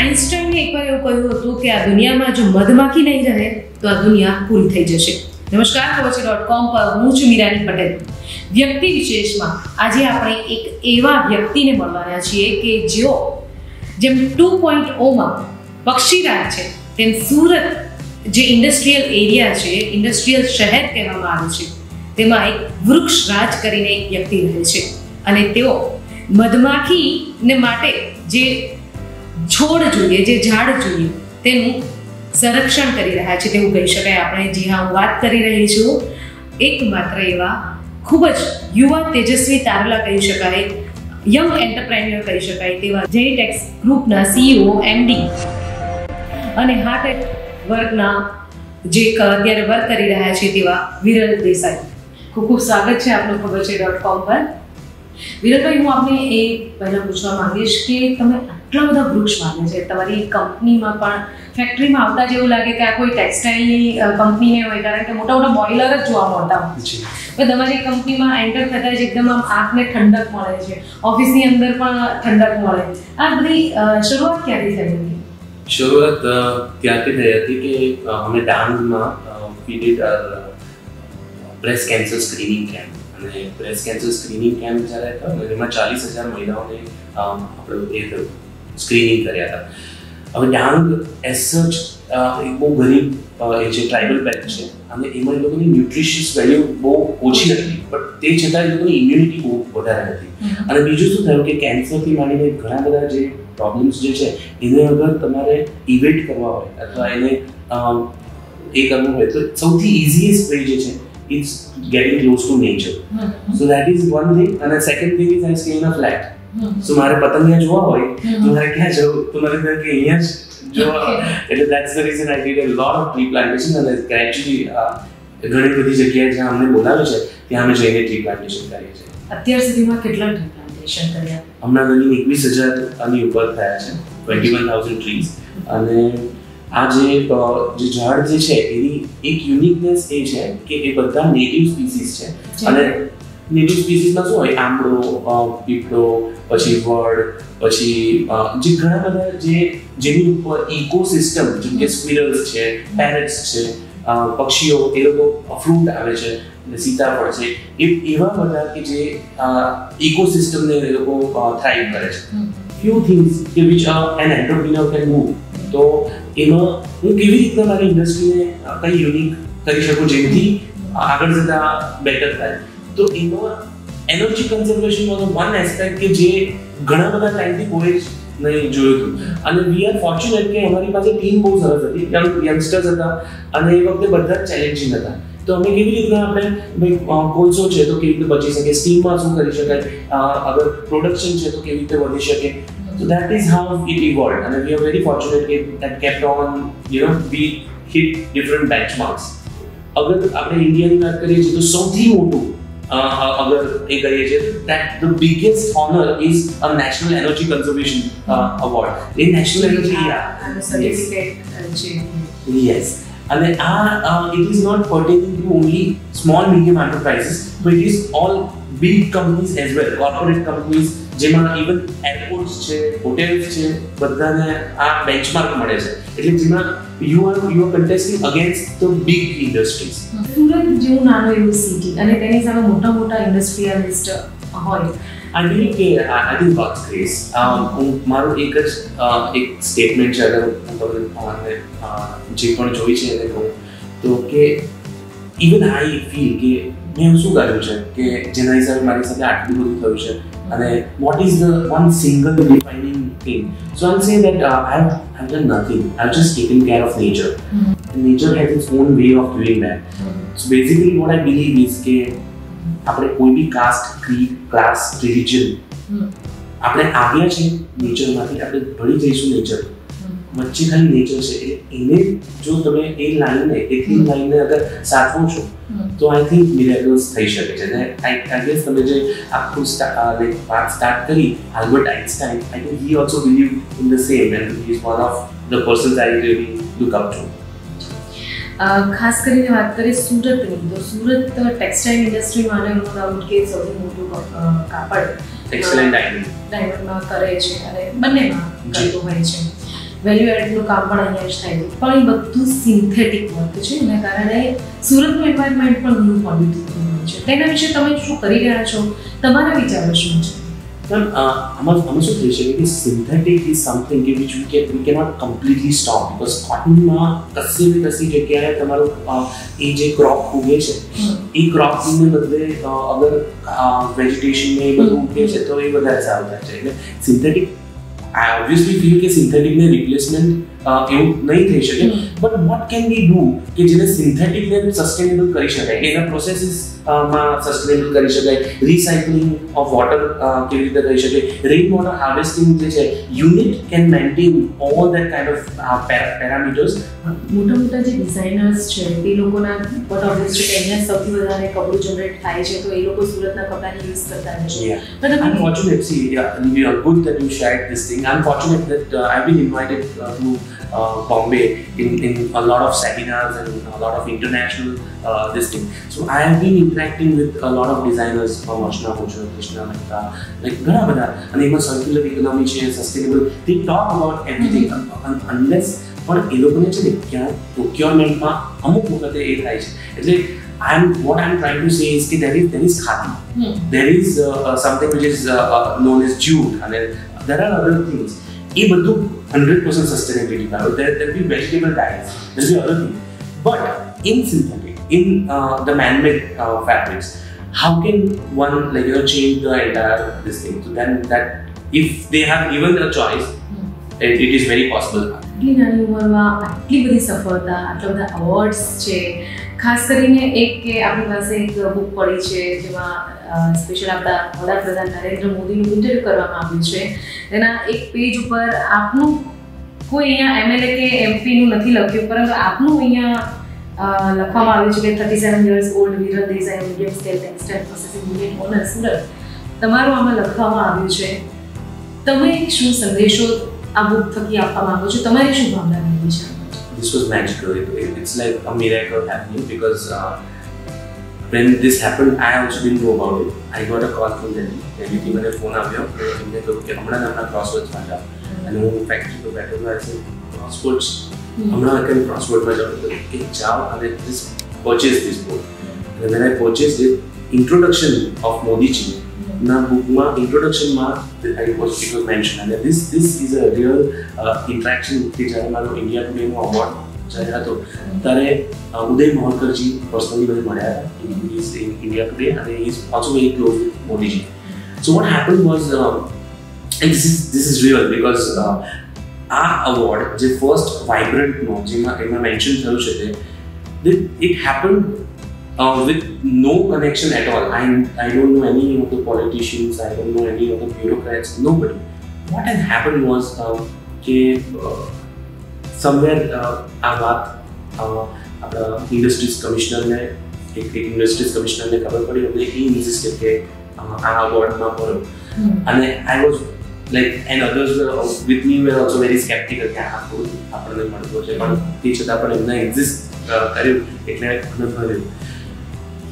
આઇન્સ્ટાઈને એકવાર એવું કહ્યું હતું કે આ દુનિયામાં જો મધમાખી નહીં રહે તો આ દુનિયા પૂરી થઈ જશે. નમસ્કાર, કવચ.com પર હું છું મીરાની પટેલ. વ્યક્તિ વિશેષમાં આજે આપણે એક એવા વ્યક્તિને મળવાના છીએ કે જેમ 2.0માં પક્ષીરાજ છે, તેમ સુરત જે ઇન્ડસ્ટ્રીયલ એરિયા છે, ઇન્ડસ્ટ્રીયલ શહેર કહેવામાં આવે છે, તેમાં એક વૃક્ષરાજ કરીને એક વ્યક્તિ રહે છે અને તેઓ મધમાખીને માટે જે છોડ જોઈએ, જે ઝાડ જોઈએ, તેનું સંરક્ષણ કરી રહ્યા છે તેવું કહી શકાય આપણે. જી હા, હું વાત કરી રહી છું એકમાત્ર એવા ખૂબ જ યુવા તેજસ્વી તારલા કહી શકાય, યંગ એન્ટરપ્રેન્યોર કહી શકાય તેવા જેટેક્સ ગ્રુપના CEO MD અને હાર્ટ વર્કના જે અત્યારે વર્ક કરી રહ્યા છે તેવા વિરલ દેસાઈ. ખૂબ ખૂબ સ્વાગત છે આપનું કવચ.com પર. વિરલભાઈ, હું આપને એ પહેલાં પૂછવા માંગીશ કે તમે આટલા બધા વૃક્ષ વાવ્યા છે તમારી કંપનીમાં, પણ ફેક્ટરીમાં આવતા જેવું લાગે કે આ કોઈ ટેક્સટાઇલની કંપની નહીં હોય, કારણ કે મોટા મોટા બોઇલર જ જોવા મળતા હોય છે. પણ તમારી કંપનીમાં એન્ટર થતાં જ એકદમ આમ આંખને ઠંડક મળે છે, ઓફિસની અંદર પણ ઠંડક મળે. આ બધી શરૂઆત ક્યાંથી થઈ હતી? શરૂઆત ત્યારથી થઈ હતી કે અમે ડાંગમાં we did breast cancer screening camp, અને બ્રેસ્ટ કેન્સર સ્ક્રીનિંગ કેમ્પ જ્યારે હતો એમાં 40,000 મહિલાઓને આપણે સ્ક્રીનિંગ કર્યા હતા. હવે ડાંગ એઝ સચ એક બહુ ગરીબ એ છે, ટ્રાઇબલ બેલ્ટ છે, અને એમાં એ લોકોની ન્યુટ્રિશિયસ વેલ્યુ બહુ ઓછી હતી, પણ તે છતાં એ લોકોની ઇમ્યુનિટી બહુ વધારે હતી. અને બીજું શું થયું કે કેન્સરથી માંડીને ઘણા બધા જે પ્રોબ્લેમ્સ જે છે એને અગર તમારે ઇવેટ કરવા હોય અથવા એને એ કરવું હોય તો સૌથી ઇઝીએસ્ટ વે જે છે it's getting close to nature. So that is one thing. અને second thing is I stay in a flat. So મારે પતંગિયા જોવા હોય તો મારે ક્યાં જવું? તો મારે કે અહીંયા જ જોવા. એટલે that's the reason I did a lot of tree plantation. અને ગ્રેજ્યુઅલી ઘણી બધી જગ્યાએ જ્યાં અમને બોલાવે છે ત્યાં અમે જઈને ટ્રી પ્લાન્ટેશન કરીએ છીએ. અત્યાર સુધીમાં કેટલા ટ્રી પ્લાન્ટેશન કર્યા? હમણાં લગી 21,000 આની ઉપર થયા છે, 21,000 ટ્રીઝ. અને આ જે ઝાડ જે છે એની એક યુનિકનેસ એ છે કે એ બધા નેટિવ સ્પીસીસ છે. અને નેટિવ સ્પીસીસમાં શું હોય? આંબળો, પીપળો, પછી વડ, પછી જે ઘણા બધા જેની ઉપર ઇકોસિસ્ટમ, જેમ કે સ્ક્વિરલ્સ છે, પેરેટ્સ છે, પક્ષીઓ, એ લોકો ફ્રૂટ આવે છે, સીતાફળ છે, એવા બધા કે જે ઇકોસિસ્ટમને એ લોકો થ્રાઇવ કરે છે. ફ્યુ થિંગ્સ કે which an entrepreneur can move. તો એમાં હું કેવી રીતના મારી ઇન્ડસ્ટ્રીને કંઈ યુનિક કરી શકું જેથી આગળ જતાં બેટર થાય. તો એમાં energy conservation was one aspect કે જે ઘણા બધા ટાઈમથી કોઈ જ નહીં જોયું હતું. અને વી આર ફોર્ચ્યુનેટ કે અમારી પાસે ટીમ બહુ સરસ હતી, યંગસ્ટર્સ હતા, અને એ વખતે બધા જ ચેલેન્જિંગ હતા. તો અમે કેવી રીતના આપણે કોલસો છે તો કેવી રીતે બચી શકે, સ્ટીમમાં શું કરી શકાય, અગર પ્રોડક્શન છે તો કેવી રીતે વધી શકે. So that is how it evolved, and we are very fortunate that kept on, we hit different benchmarks. अगर આપણે ઇન્ડિયાની વાત કરીએ છીએ તો સૌથી મોટું અગર એ કરીએ છીએ that the biggest honor is a national energy conservation award. A national energy certificate છે. Yes. અને it is not pertaining to only small medium enterprises, but it is all big companies as well, corporate companies, જેમાં even airports છે, hotels છે, બધાને આ benchmark મળે છે. એટલે જેમાં you are contesting against the big industries. Surat જેવું નાનું એવું સિટી અને તેની સામે મોટા મોટા ઇન્ડસ્ટ્રીયલિસ્ટ હોય. આઈ થિંક કે આઈ થિંક ગોડ્સ ગ્રેસ. મારું એક સ્ટેટમેન્ટ છે, અગર હું તમને જે પણ જોઈ છે એને કહું તો કે ઇવન આઈ ફીલ કે મેં શું કર્યું છે કે જેના હિસાબે મારી સાથે આટલું બધું થયું છે, અને what is the one single defining thing. So I'll say that I've done nothing. I've just taken care of nature. Nature has its own way of doing that. So basically what I believe is કે આપણે કોઈ બી cast, creed, class, religion આપણે આવ્યા છે નેચરમાંથી, આપણે ભળી જઈશું nature. વચ્ચે ખાલી નેચર છે, એટલે એને જો તમે એ લાઈનને, એટલી લાઈનને અગર સાચવો છો તો આઈ થિંક મિરેકલ્સ થઈ શકે છે. અને આઈ ગેસ તમે જે આખું વાત સ્ટાર્ટ કરી, Albert Einstein, I think he also believe in the same, and he is one of the persons I really look up to. ખાસ કરીને વાત કરીએ સુરતની, તો સુરત ટેક્સટાઇલ ઇન્ડસ્ટ્રીમાં નો ડાઉટ કે સૌથી મોટું કાપડ ટેક્સટાઇલ ડાયમંડમાં કરે છે, અને બંનેમાં કરતું હોય છે. વેલ્યુ એડનું કામ પણ અહીંયા જ થાય છે, પણ એ બધું સિન્થેટિક વર્ક છે. એના કારણે સુરતનું એન્વાયરમેન્ટ પણ ઘણું પોલ્યુટેડ થયું છે. તેના વિશે તમે શું કરી રહ્યા છો, તમારા વિચારો શું છે? આમાં શું થઈ શકે કે સિન્થેટિક ઇઝ સમથિંગ કે which we cannot completely stop, because કોટનમાં કશી જગ્યાએ તમારું એ જે ક્રોપ ઉગે છે એ ક્રોપને બદલે અગર વેજીટેશન ને એ બધું ઉગે છે તો એ વધારે સારું થાય છે. એટલે સિન્થેટિક I obviously feel કે સિન્થેટિકને રિપ્લેસમેન્ટ એવું નહીં થઈ શકે, but what can we do કે જેને સિન્થેટિકને સસ્ટેનેબલ કરી શકાય, કે એના પ્રોસેસીસમાં સસ્ટેનેબલ કરી શકાય, રિસાયકલિંગ ઓફ વોટર કેવી રીતે કરી શકાય, રેઇન વોટર હાર્વેસ્ટિંગ જે છે unit can maintain all that kind of parameters. મોટા જે ડિઝાઇનર્સ છે તે લોકોના વોટ ઓબ્વિયસ છે કે અહીંયા સૌથી વધારે કપડું જનરેટ થાય છે, તો એ લોકો સુરતના કપડાને યુઝ કરતા નથી. I'm fortunate, see, Olivia, good that you shared this thing. I'm fortunate that I've been invited to Bombay in a lot of seminars and a lot of international this thing. So I have been interacting with a lot of designers from Ashna Mojo, Krishna Mehta, like ઘણા બધા, અને એમાં circular economy છે, sustainable, they talk about everything, unless પણ એ લોકોને છે ને ક્યાં પ્રોક્યોરમેન્ટમાં અમુક વખતે એ થાય છે. એટલે what I'm trying to say is that there is khadi, there is something which is known as jute, and there are other things. ये बंदू 100% sustainability का, there will be vegetable dyes, there will be other things. But in synthetic, in the man-made fabrics, how can one change the entire this thing? So then that if they have given the choice, it is very possible. આટલી નાની ઉંમરમાં આટલી બધી સફળતા, આટલા બધા awards છે, ખાસ કરીને એક કે આપણી પાસે એક બુક પડી છે જેમાં સ્પેશિયલ આપણા વડાપ્રધાન નરેન્દ્ર મોદીનું ઇન્ટરવ્યૂ કરવામાં આવ્યું છે. એના એક પેજ ઉપર આપનું કોઈ અહીંયા એમએલએ કે એમપીનું નથી લખ્યું, પરંતુ આપનું અહીંયા લખવામાં આવ્યું છે કે 37 years old Viral Desai, medium scale textile processing unit owner Surat, તમારું આમાં લખવામાં આવ્યું છે. તમે શું સંદેશો આ બુક થકી આપવા માંગો છો, તમારી શું ભાવના રહેલી છે? This was magical. It's like a miracle happening, because when this happened, I also didn't know about it. I got a call from Delhi. Delhi થી મને ફોન આવ્યો એમને કહ્યું કે હમણાં આપણા ક્રોસવર્ડ્સમાં જાઓ, અને હું ફેક્ટરી પર બેઠો હતો. I said ક્રોસવર્ડ્સ, હમણાં કેમ ક્રોસવર્ડમાં જાઉં? કે જાઓ અને just purchase this book. And when I purchased it, introduction of Modiji na bookમાં introductionમાં it was mentioned, and this is a real interaction કે જ્યારે મારો ઇન્ડિયા ટુડેનો અવોર્ડ જ્યારે હતો ત્યારે ઉદય મોહનકરજી પર્સનલી મને મળ્યા હતા. He is in India Today and he is also very close with Modiji. So what happened was, and this is real, because આ અવોર્ડ જે ફર્સ્ટ વાઇબ્રન્ટનો જેમાં મેન્શન થયું છે તે it happened with no connection at all. I don't know any of the politicians, I don't know any of the bureaucrats, nobody. What had happened was somewhere આ વાત આપણા industries કમિશનરને ખબર પડી, એટલે he insisted કે આ અવોર્ડમાં ભરો. અને I was like, and others with me were also very skeptical કે આ આપણને મળતો છે, પણ તે છતાં પણ એમને એક્ઝિસ્ટ કર્યું એટલે મને ભર્યું.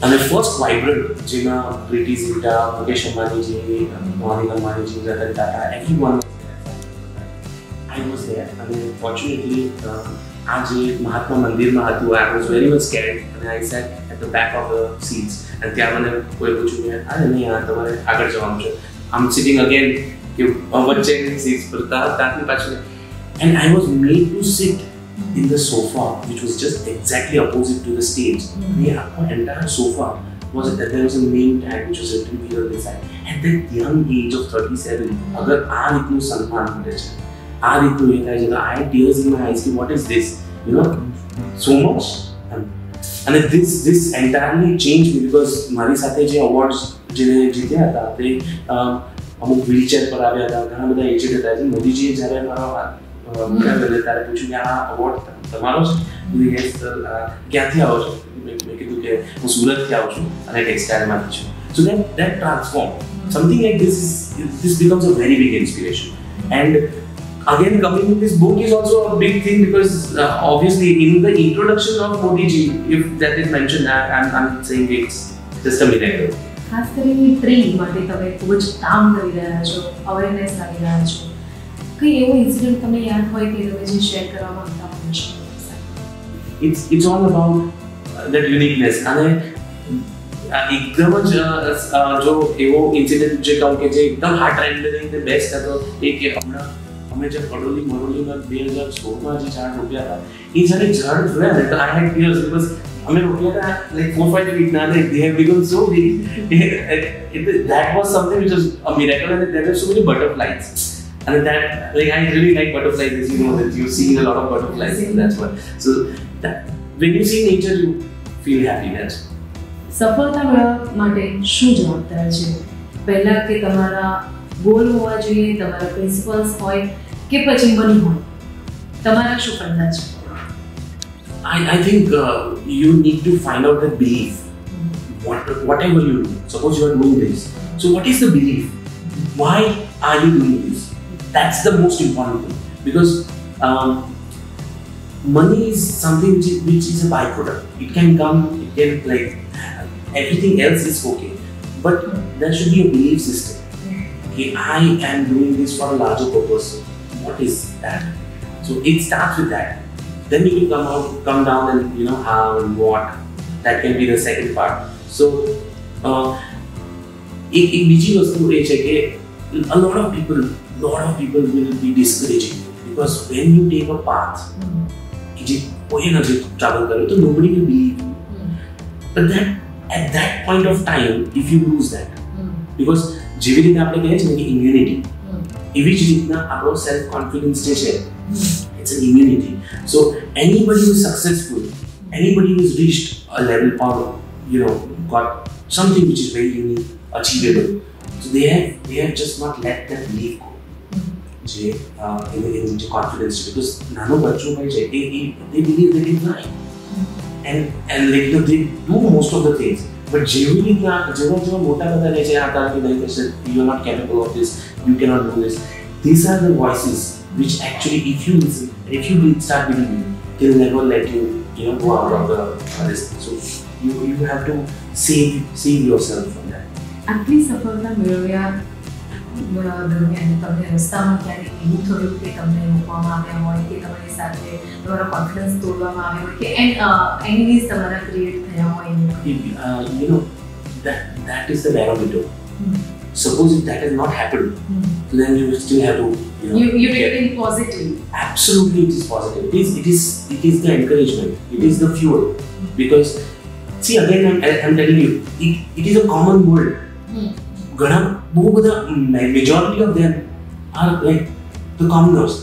અને ફર્સ્ટ વાઇબ્રન્ટ જેમાં પ્રીતિ ઝિંટા, મુકેશ અંબાણીજી, મોનિકા અંબાણીજી, Ratan Tata, everyone I was there. અને ફોર્ચ્યુનેટલી આ જે મહાત્મા મંદિરમાં હતું, I was very much scared, અને I sat at the back of the seats. અને ત્યાં મને કોઈ પૂછ્યું કે અરે નહીં, તમારે આગળ જવાનું છે. I'm sitting again કે વચ્ચેની સીટ્સ પર ત્યાંની પાછળ, and I was made to sit in the sofa, which was just exactly opposite to the stage. The entire sofa was that there was a name tag which was written Viral Desai. At that young age of 37, agar આ રીતનું સન્માન મળે છે, આ રીતનું એ થાય છે, તો I had tears in my eyes. What is this? You know, so much. And this entirely changed me, because મારી સાથે જે અવોર્ડ્સ જેને જીત્યા હતા તે અમુક વ્હીલચેર પર આવ્યા હતા, ઘણા બધા એજેડ હતા. મોદીજીએ જ્યારે મારા ત્યારે પૂછ્યું કે આ અવોર્ડ તમારો છે? Yes sir. ક્યાંથી આવો છો? મેં કીધું કે હું સુરતથી આવું છું અને ટેક્સટાઇલમાંથી છું. સો that transformed. Something like this becomes a very big inspiration. And again, coming to this book is also a big thing, because obviously in the introduction of Modiji, if that is mentioned, I'm saying it's just a miracle. ખાસ કરીને tree માટે તમે ખૂબ જ કામ કરી રહ્યા છો, અવેરનેસ લાવી રહ્યા છો. કઈ એવો ઇન્સિડન્ટ તમને યાદ હોય કે તમે જે શેર કરવા માંગતા હો? It's all about that uniqueness. અને એકદમ જ જો એવો ઇન્સિડન્ટ જે કહું કે જે એકદમ હાર્ટ રેન્ડરિંગ ને બેસ્ટ હતો એ કે હમણાં અમે જે મરોલીમાં 2016માં જે ઝાડ રોપ્યા હતા એ જ્યારે ઝાડ જોયા ને તો આઈ હેડ ટીયર્સ બીકોઝ અમે રોપ્યા હતા લાઈક 4-5 feet ના ને they have become so big. That was something which was a miracle, and there were so many butterflies. And that, like, I really like butterflies, as you know, that you've seen a lot of butterflies, and that's what. So, that, when you see nature, you feel happy. That's સફળતા મેળવવા માટે શું જવાબદાર છે? પહેલા કે તમારા goal હોવા જોઈએ, તમારા પ્રિન્સિપલ્સ હોય કે પછી મની હોય, તમારા શું કરતા છે? I think you need to find out the belief. Whatever you do, suppose you are doing this. So, what is the belief? Why are you doing this? That's the most important thing, because money is something which is a byproduct. It can come, it can, like, everything else is okay, but there should be a belief system. Okay, I am doing this for a larger purpose. What is that? So it starts with that. Then you will come down and how and what. That can be the second part. So एक बीजी वस्तु ये है कि a lot of people will be discouraging you, because when you take a path कि जी कोई ना जी travel करो तो nobody will believe you. But that at that point of time, if you lose that, because જેવી રીતે આપણે કહીએ છીએ કે immunity, એવી જ રીતના આપણો self confidence જે છે, it's an immunity. So anybody who is successful, anybody who has reached a level or got something which is very unique, achievable, so they have just not let that belief go. in confidence, because nano bachcho hai they believe they can fly, and like they do most of the things, but જેવી રીતના જેવા મોટા કરતા રહે છે આ તારાથી નહીં થશે, you are not capable of this, you cannot do this. These are the voices which actually, if you listen, if you start believing, they'll never let you go out of the risk. So you have to save yourself from that. આટલી સફળતા મેળવ્યા દરમિયાન તમને રસ્તામાં ક્યારેક એવું થયું કે તમને રોકવામાં આવ્યા હોય કે તમારી સાથે તમારો કોન્ફિડન્સ તોડવામાં આવ્યો હોય કે એનિમીઝ તમારા ક્રિએટ થયા હોય? That is the barometer. Suppose if that has not happened, then you still have to you take it in positive. Absolutely, it is positive. It is the encouragement, it is the fuel, because see, again I'm telling you, it is a common word. ઘણા બહુ બધા majority of them are like the commoners.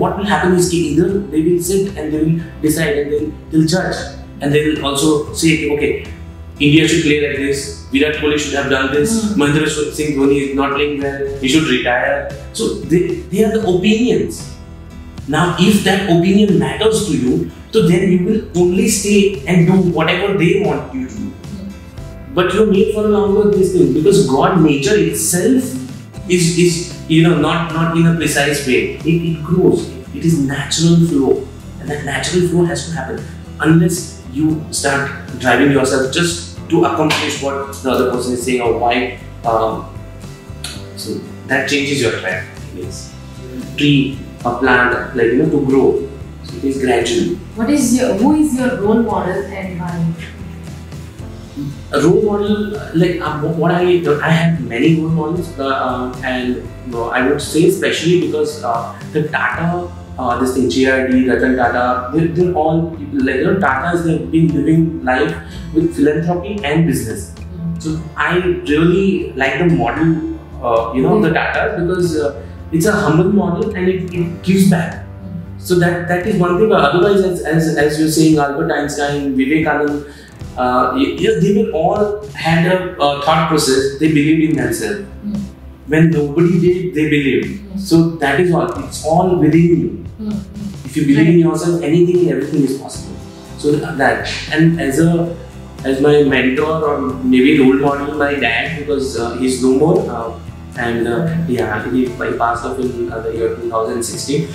What will happen is that either they will sit and they will decide and they'll judge, and they will also say, okay, India should play like this, Virat Kohli should have done this, Mahendra Singh Dhoni is not playing well, he should retire. So they are the opinions. Now if that opinion matters to you, so then you will only stay and do whatever they want you to do. But you're made for a longer this thing, because God, nature itself is not in a precise way. It grows. It is natural flow, and that natural flow has to happen. Unless you start driving yourself just to accomplish what the other person is saying or why, so that changes your track. Yes. Tree, a plant, like to grow. So it is gradual. Who is your role model and why? A role model, like what I have many role models, and I would say especially because the Tata, this thing, JRD, Ratan Tata, they're all people, like Tatas, they've been living life with philanthropy and business. So I really like the model, the Tatas, because it's a humble model and it gives back. So that is one thing. Otherwise, as you're saying, Albert Einstein, Vivekanand, they will all had a thought process. They believed in themselves. When nobody did, they believed. So that is all. It's all within you. If you believe in yourself, anything and everything is possible. So that, and as my mentor or maybe role model, my dad, because he's no more, and he passed off in the year 2016.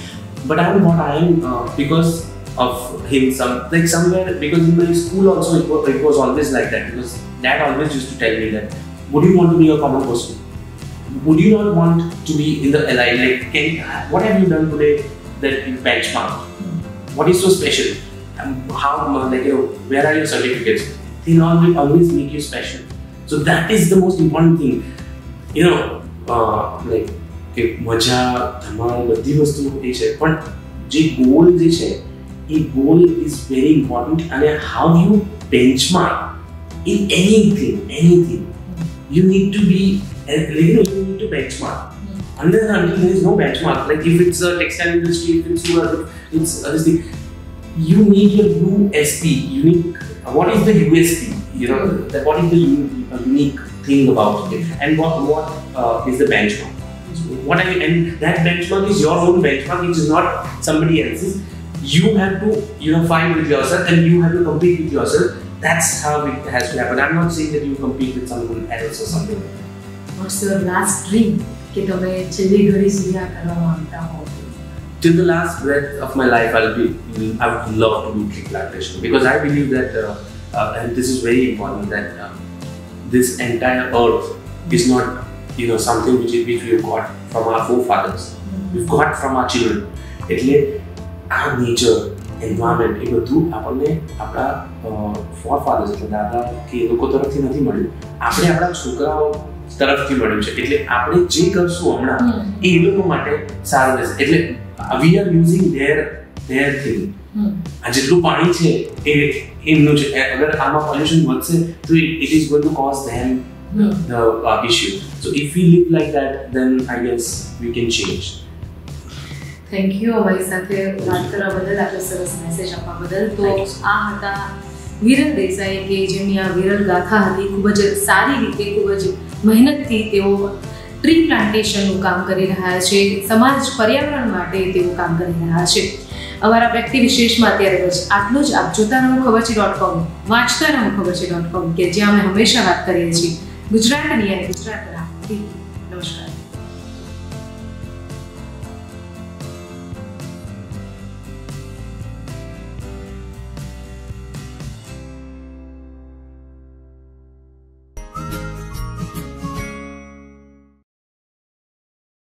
But I am what I am because of him, somewhere, because in my school also it was always like that, because dad always used to tell me that, would you want to be a common person? would you not want to be in the like what have you done today that you benchmark? What is so special? How where are your certificates? They always make you special. So that is the most important thing. Like કે મજા ધમાલ બધી વસ્તુ એ છે, પણ જે goal જે છે એ ગોલ ઇઝ વેરી ઇમ્પોર્ટન્ટ. અને how you benchmark in anything you need to be you need to benchmark. Until there is no benchmark, like if it's a textile industry, if it's this thing, you need your USP, unique. What is the USP? What is the unique thing about it, and what is the benchmark? And that benchmark is your own benchmark, it is not somebody else's. You have to fight with yourself and you have to compete with yourself. That's how it has to happen. I'm not saying that you compete with someone else or something. What's your last dream કે તમે છેલ્લી ઘડી સુધી આ કરવા માંગતા હો? Till the last breath of my life, I would love to do tree plantation, because I believe that and this is very important, that this entire earth is not something which we've got from our forefathers. We've got from our children. એટલે our nature, environment, એ બધું આપણને આપણા forefathers એટલે દાદા કે એ લોકો તરફથી નથી મળ્યું, આપણે આપણા છોકરાઓ તરફથી મળ્યું છે. એટલે આપણે જે કરશું હમણાં એ લોકો માટે સારું રહેશે. એટલે we are using their thing. આ જેટલું પાણી છે એ એમનું છે. અગર આમાં પોલ્યુશન વધશે તો it is going to cause them the issue. So if we live like that, then I guess we can change. Thank you અમારી સાથે વાત કરવા બદલ, આટલો સરસ મેસેજ આપવા બદલ. તો આ હતા વિરલ દેસાઈ કે જેમની આ વિરલ ગાથા હતી. ખૂબ જ સારી રીતે, ખૂબ જ મહેનતથી તેઓ ટ્રી પ્લાન્ટેશનનું કામ કરી રહ્યા છે. સમાજ પર્યાવરણ માટે તેઓ કામ કરી રહ્યા છે. અમારા વ્યક્તિ વિશેષમાં અત્યારે બસ આટલું જ. આપ જોતા રહો ખબરચી.com, વાંચતા રહો ખબરચી.com, કે જ્યાં અમે હંમેશા વાત કરીએ છીએ ગુજરાતની અને ગુજરાતના.